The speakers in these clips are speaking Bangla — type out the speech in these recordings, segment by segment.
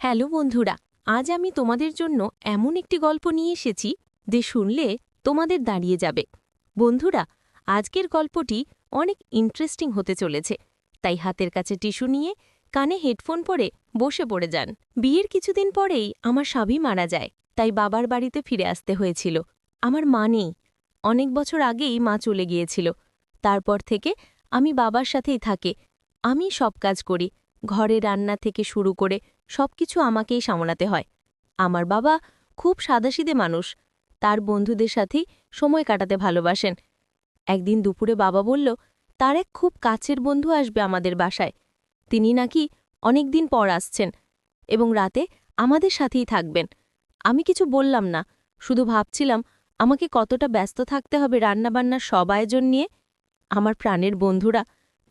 হ্যালো বন্ধুরা, আজ আমি তোমাদের জন্য এমন একটি গল্প নিয়ে এসেছি যে শুনলে তোমাদের দাঁড়িয়ে যাবে। বন্ধুরা, আজকের গল্পটি অনেক ইন্টারেস্টিং হতে চলেছে, তাই হাতের কাছে টিস্যু নিয়ে কানে হেডফোন পরে বসে পড়ে যান। বিয়ের কিছুদিন পরেই আমার স্বামী মারা যায়, তাই বাবার বাড়িতে ফিরে আসতে হয়েছিল। আমার মা নেই, অনেক বছর আগেই মা চলে গিয়েছিল। তারপর থেকে আমি বাবার সাথেই থাকি। আমি সব কাজ করি, ঘরে রান্না থেকে শুরু করে সবকিছু আমাকেই সামলাতে হয়। আমার বাবা খুব সাদাসিধে মানুষ, তার বন্ধুদের সাথেই সময় কাটাতে ভালোবাসেন। একদিন দুপুরে বাবা বলল, তার এক খুব কাছের বন্ধু আসবে আমাদের বাসায়। তিনি নাকি অনেকদিন পর আসছেন এবং রাতে আমাদের সাথেই থাকবেন। আমি কিছু বললাম না, শুধু ভাবছিলাম আমাকে কতটা ব্যস্ত থাকতে হবে রান্নাবান্নার সব আয়োজন নিয়ে। আমার প্রাণের বন্ধুরা,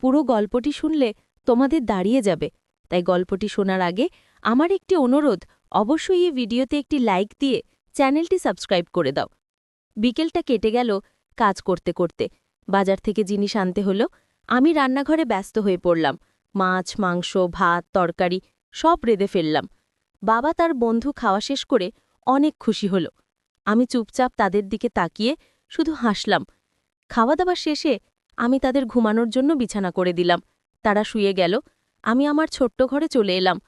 পুরো গল্পটি শুনলে তোমাদের দাঁড়িয়ে যাবে, তাই গল্পটি শোনার আগে আমার একটি অনুরোধ, অবশ্যই এই ভিডিওতে একটি লাইক দিয়ে চ্যানেলটি সাবস্ক্রাইব করে দাও। বিকেলটা কেটে গেল কাজ করতে করতে। বাজার থেকে জিনিস আনতে হলো। আমি রান্নাঘরে ব্যস্ত হয়ে পড়লাম। মাছ, মাংস, ভাত, তরকারি সব রেঁধে ফেললাম। বাবা তার বন্ধু খাওয়া শেষ করে অনেক খুশি হল। আমি চুপচাপ তাদের দিকে তাকিয়ে শুধু হাসলাম। খাওয়া দাওয়া শেষে আমি তাদের ঘুমানোর জন্য বিছানা করে দিলাম। তারা শুয়ে গেল। আমি আমার ছোট্ট ঘরে চলে এলাম।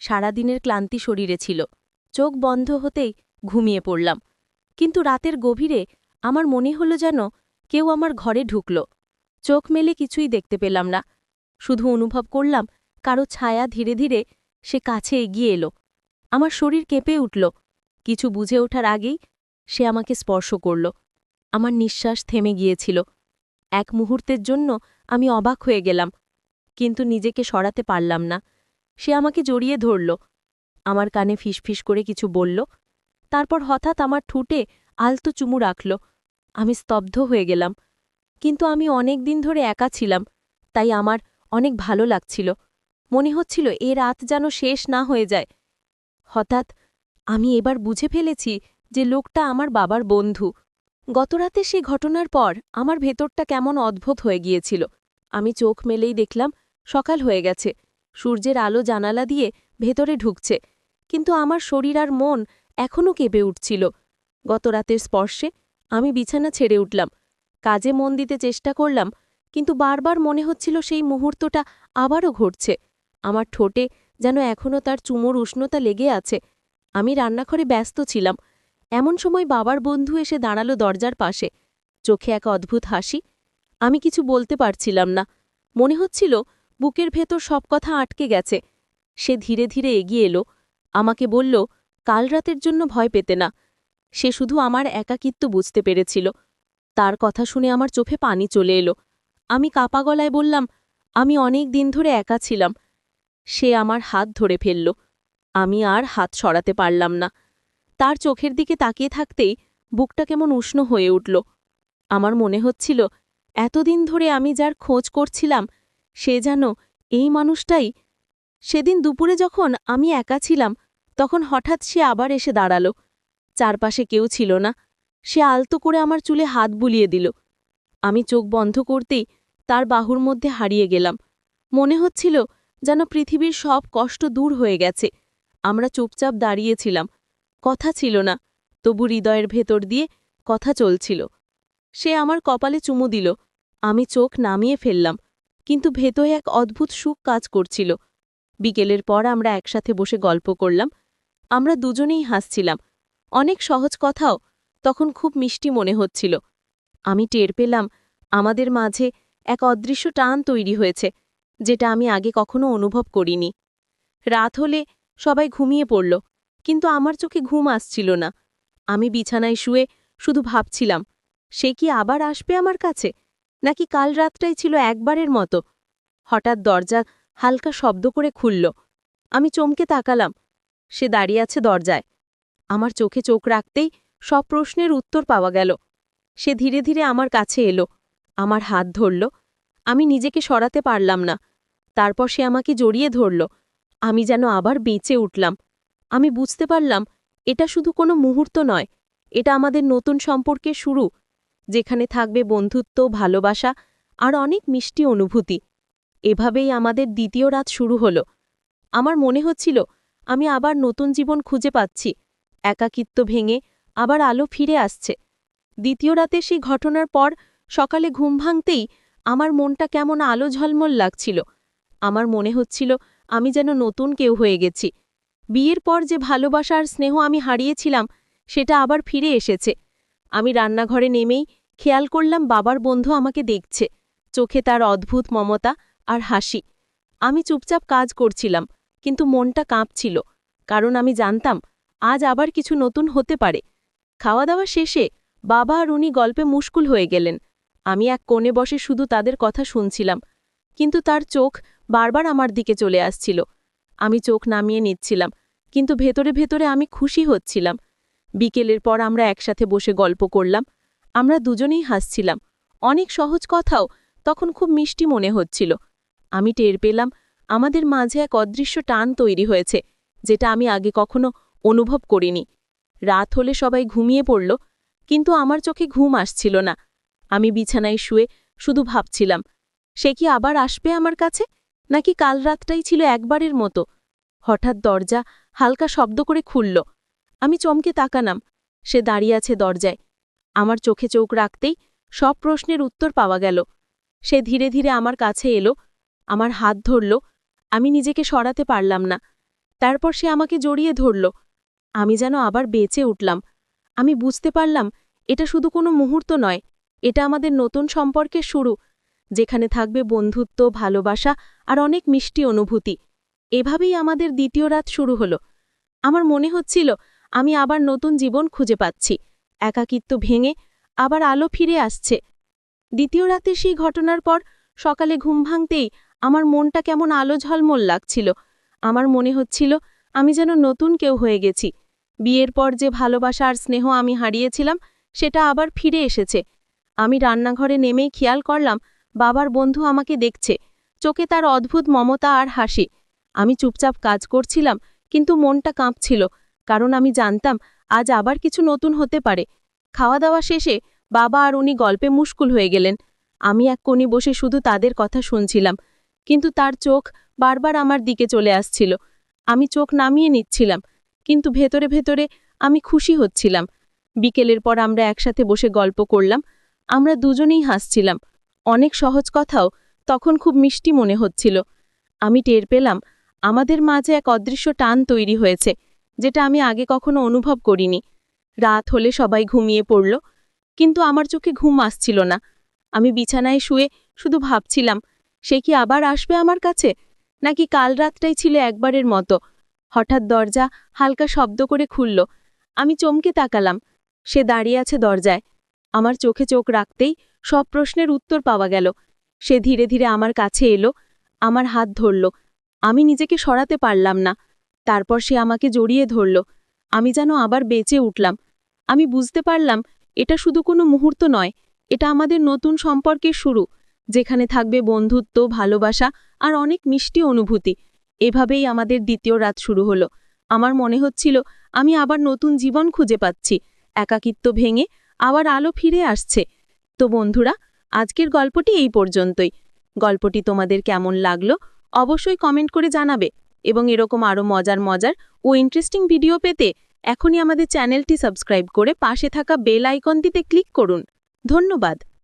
সারাদিনের ক্লান্তি শরীরে ছিল। চোখ বন্ধ হতেই ঘুমিয়ে পড়লাম। কিন্তু রাতের গভীরে আমার মনে হলো যেন কেউ আমার ঘরে ঢুকল। চোখ মেলে কিছুই দেখতে পেলাম না, শুধু অনুভব করলাম কারো ছায়া ধীরে ধীরে সে কাছে এগিয়ে এলো। আমার শরীর কেঁপে উঠল। কিছু বুঝে ওঠার আগেই সে আমাকে স্পর্শ করল। আমার নিঃশ্বাস থেমে গিয়েছিল। এক মুহূর্তের জন্য আমি অবাক হয়ে গেলাম, কিন্তু নিজেকে সরাতে পারলাম না। সে আমাকে জড়িয়ে ধরল, আমার কানে ফিসফিস করে কিছু বলল, তারপর হঠাৎ আমার ঠোঁটে আলতো চুমু রাখল। আমি স্তব্ধ হয়ে গেলাম। কিন্তু আমি অনেক দিন ধরে একা ছিলাম, তাই আমার অনেক ভালো লাগছিল। মনে হচ্ছিল এ রাত যেন শেষ না হয়ে যায়। হঠাৎ আমি এবার বুঝে ফেলেছি যে লোকটা আমার বাবার বন্ধু। গতরাতে সে ঘটনার পর আমার ভেতরটা কেমন অদ্ভুত হয়ে গিয়েছিল। আমি চোখ মেলেই দেখলাম সকাল হয়ে গেছে। সূর্যের আলো জানালা দিয়ে ভেতরে ঢুকছে, কিন্তু আমার শরীর আর মন এখনও কেঁপে উঠছিল। গতরাতের স্পর্শে আমি বিছানা ছেড়ে উঠলাম। কাজে মন দিতে চেষ্টা করলাম, কিন্তু বারবার মনে হচ্ছিল সেই মুহূর্তটা আবারও ঘটছে। আমার ঠোঁটে যেন এখনও তার চুমোর উষ্ণতা লেগে আছে। আমি রান্নাঘরে ব্যস্ত ছিলাম। এমন সময় বাবার বন্ধু এসে দাঁড়ালো দরজার পাশে, চোখে এক অদ্ভুত হাসি। আমি কিছু বলতে পারছিলাম না। মনে হচ্ছিল বুকের ভেতর সব কথা আটকে গেছে। সে ধীরে ধীরে এগিয়ে এলো, আমাকে বলল, কাল রাতের জন্য ভয় পেতে না। সে শুধু আমার একাকিত্ব বুঝতে পেরেছিল। তার কথা শুনে আমার চোখে পানি চলে এলো। আমি কাপা গলায় বললাম, আমি অনেক দিন ধরে একা ছিলাম। সে আমার হাত ধরে ফেলল। আমি আর হাত সরাতে পারলাম না। তার চোখের দিকে তাকিয়ে থাকতেই বুকটা কেমন উষ্ণ হয়ে উঠল। আমার মনে হচ্ছিল এতদিন ধরে আমি যার খোঁজ করছিলাম সে যেন এই মানুষটাই। সেদিন দুপুরে যখন আমি একা ছিলাম, তখন হঠাৎ সে আবার এসে দাঁড়ালো। চারপাশে কেউ ছিল না। সে আলতো করে আমার চুলে হাত বুলিয়ে দিল। আমি চোখ বন্ধ করতেই তার বাহুর মধ্যে হারিয়ে গেলাম। মনে হচ্ছিল যেন পৃথিবীর সব কষ্ট দূর হয়ে গেছে। আমরা চুপচাপ দাঁড়িয়েছিলাম, কথা ছিল না, তবু হৃদয়ের ভেতর দিয়ে কথা চলছিল। সে আমার কপালে চুমু দিল। আমি চোখ নামিয়ে ফেললাম, কিন্তু ভেতরে এক অদ্ভুত সুখ কাজ করছিল। বিকেলের পর আমরা একসাথে বসে গল্প করলাম। আমরা দুজনেই হাসছিলাম। অনেক সহজ কথাও তখন খুব মিষ্টি মনে হচ্ছিল। আমি টের পেলাম আমাদের মাঝে এক অদৃশ্য টান তৈরি হয়েছে, যেটা আমি আগে কখনো অনুভব করিনি। রাত হলে সবাই ঘুমিয়ে পড়ল, কিন্তু আমার চোখে ঘুম আসছিল না। আমি বিছানায় শুয়ে শুধু ভাবছিলাম, সে কি আবার আসবে আমার কাছে, নাকি কাল রাতটাই ছিল একবারের মতো। হঠাৎ দরজা হালকা শব্দ করে খুলল। আমি চমকে তাকালাম। সে দাঁড়িয়ে আছে দরজায়। আমার চোখে চোখ রাখতেই সব প্রশ্নের উত্তর পাওয়া গেল। সে ধীরে ধীরে আমার কাছে এলো, আমার হাত ধরল। আমি নিজেকে সরাতে পারলাম না। তারপর সে আমাকে জড়িয়ে ধরল। আমি যেন আবার বেঁচে উঠলাম। আমি বুঝতে পারলাম এটা শুধু কোনো মুহূর্ত নয়, এটা আমাদের নতুন সম্পর্কের শুরু, যেখানে থাকবে বন্ধুত্ব, ভালোবাসা আর অনেক মিষ্টি অনুভূতি। এভাবেই আমাদের দ্বিতীয় রাত শুরু হলো। আমার মনে হচ্ছিল আমি আবার নতুন জীবন খুঁজে পাচ্ছি। একাকিত্ব ভেঙে আবার আলো ফিরে আসছে। দ্বিতীয় রাতে সেই ঘটনার পর সকালে ঘুম ভাঙতেই আমার মনটা কেমন আলো ঝলমল লাগছিল। আমার মনে হচ্ছিল আমি যেন নতুন কেউ হয়ে গেছি। বিয়ের পর যে ভালোবাসা আর স্নেহ আমি হারিয়েছিলাম সেটা আবার ফিরে এসেছে। আমি রান্নাঘরে নেমেই খেয়াল করলাম বাবার বন্ধু আমাকে দেখছে, চোখে তার অদ্ভুত মমতা আর হাসি। আমি চুপচাপ কাজ করছিলাম, কিন্তু মনটা কাঁপছিল, কারণ আমি জানতাম আজ আবার কিছু নতুন হতে পারে। খাওয়া দাওয়া শেষে বাবা আর উনি গল্পে মুশকুল হয়ে গেলেন। আমি এক কোণে বসে শুধু তাদের কথা শুনছিলাম, কিন্তু তার চোখ বারবার আমার দিকে চলে আসছিল। আমি চোখ নামিয়ে নিচ্ছিলাম, কিন্তু ভেতরে ভেতরে আমি খুশি হচ্ছিলাম। বিকেলের পর আমরা একসাথে বসে গল্প করলাম। আমরা দুজনেই হাসছিলাম। অনেক সহজ কথাও তখন খুব মিষ্টি মনে হচ্ছিল। আমি টের পেলাম আমাদের মাঝে এক অদৃশ্য টান তৈরি হয়েছে, যেটা আমি আগে কখনো অনুভব করিনি। রাত হলে সবাই ঘুমিয়ে পড়ল, কিন্তু আমার চোখে ঘুম আসছিল না। আমি বিছানায় শুয়ে শুধু ভাবছিলাম, সে কি আবার আসবে আমার কাছে, নাকি কাল রাতটাই ছিল একবারের মতো। হঠাৎ দরজা হালকা শব্দ করে খুলল। আমি চমকে তাকালাম। সে দাঁড়িয়ে আছে দরজায়। আমার চোখে চোখ রাখতেই সব প্রশ্নের উত্তর পাওয়া গেল। সে ধীরে ধীরে আমার কাছে এলো, আমার হাত ধরল। আমি নিজেকে সরাতে পারলাম না। তারপর সে আমাকে জড়িয়ে ধরল। আমি যেন আবার বেঁচে উঠলাম। আমি বুঝতে পারলাম এটা শুধু কোনো মুহূর্ত নয়, এটা আমাদের নতুন সম্পর্কের শুরু, যেখানে থাকবে বন্ধুত্ব, ভালোবাসা আর অনেক মিষ্টি অনুভূতি। এভাবেই আমাদের দ্বিতীয় রাত শুরু হলো। আমার মনে হচ্ছিল আমি আবার নতুন জীবন খুঁজে পাচ্ছি। একাকিত্ব ভেঙে আবার আলো ফিরে আসছে। দ্বিতীয় রাতে সেই ঘটনার পর সকালে ঘুম ভাঙতেই আমার মনটা কেমন আলো ঝলমল লাগছিল। আমার মনে হচ্ছিল আমি যেন নতুন কেউ হয়ে গেছি। বিয়ের পর যে ভালোবাসা আর স্নেহ আমি হারিয়েছিলাম সেটা আবার ফিরে এসেছে। আমি রান্নাঘরে নেমেই খেয়াল করলাম বাবার বন্ধু আমাকে দেখছে, চোখে তার অদ্ভুত মমতা আর হাসি। আমি চুপচাপ কাজ করছিলাম, কিন্তু মনটা কাঁপছিল, কারণ আমি জানতাম আজ আবার কিছু নতুন হতে পারে। খাওয়া দাওয়া শেষে বাবা আর উনি গল্পে মুশকুল হয়ে গেলেন। আমি এক কোণে বসে শুধু তাদের কথা শুনছিলাম, কিন্তু তার চোখ বারবার আমার দিকে চলে আসছিল। আমি চোখ নামিয়ে নিচ্ছিলাম, কিন্তু ভেতরে ভেতরে আমি খুশি হচ্ছিলাম। বিকেলের পর আমরা একসাথে বসে গল্প করলাম। আমরা দুজনেই হাসছিলাম। অনেক সহজ কথাও তখন খুব মিষ্টি মনে হচ্ছিল। আমি টের পেলাম আমাদের মাঝে এক অদৃশ্য টান তৈরি হয়েছে, যেটা আমি আগে কখনো অনুভব করিনি। রাত হলে সবাই ঘুমিয়ে পড়ল, কিন্তু আমার চোখে ঘুম আসছিল না। আমি বিছানায় শুয়ে শুধু ভাবছিলাম, সে কি আবার আসবে আমার কাছে, নাকি কাল রাতটাই ছিল একবারের মতো। হঠাৎ দরজা হালকা শব্দ করে খুলল। আমি চমকে তাকালাম। সে দাঁড়িয়ে আছে দরজায়। আমার চোখে চোখ রাখতেই সব প্রশ্নের উত্তর পাওয়া গেল। সে ধীরে ধীরে আমার কাছে এলো, আমার হাত ধরল। আমি নিজেকে সরাতে পারলাম না। তারপর সে আমাকে জড়িয়ে ধরল। আমি যেন আবার বেঁচে উঠলাম। আমি বুঝতে পারলাম এটা শুধু কোনো মুহূর্ত নয়, এটা আমাদের নতুন সম্পর্কের শুরু, যেখানে থাকবে বন্ধুত্ব, ভালোবাসা আর অনেক মিষ্টি অনুভূতি। এভাবেই আমাদের দ্বিতীয় রাত শুরু হলো। আমার মনে হচ্ছিল আমি আবার নতুন জীবন খুঁজে পাচ্ছি। একাকিত্ব ভেঙে আবার আলো ফিরে আসছে। তো বন্ধুরা, আজকের গল্পটি এই পর্যন্তই। গল্পটি তোমাদের কেমন লাগলো অবশ্যই কমেন্ট করে জানাবে, এবং এরকম আরও মজার মজার ও ইন্টারেস্টিং ভিডিও পেতে এখনই আমাদের চ্যানেলটি সাবস্ক্রাইব করে পাশে থাকা বেল আইকনটিতে ক্লিক করুন। ধন্যবাদ।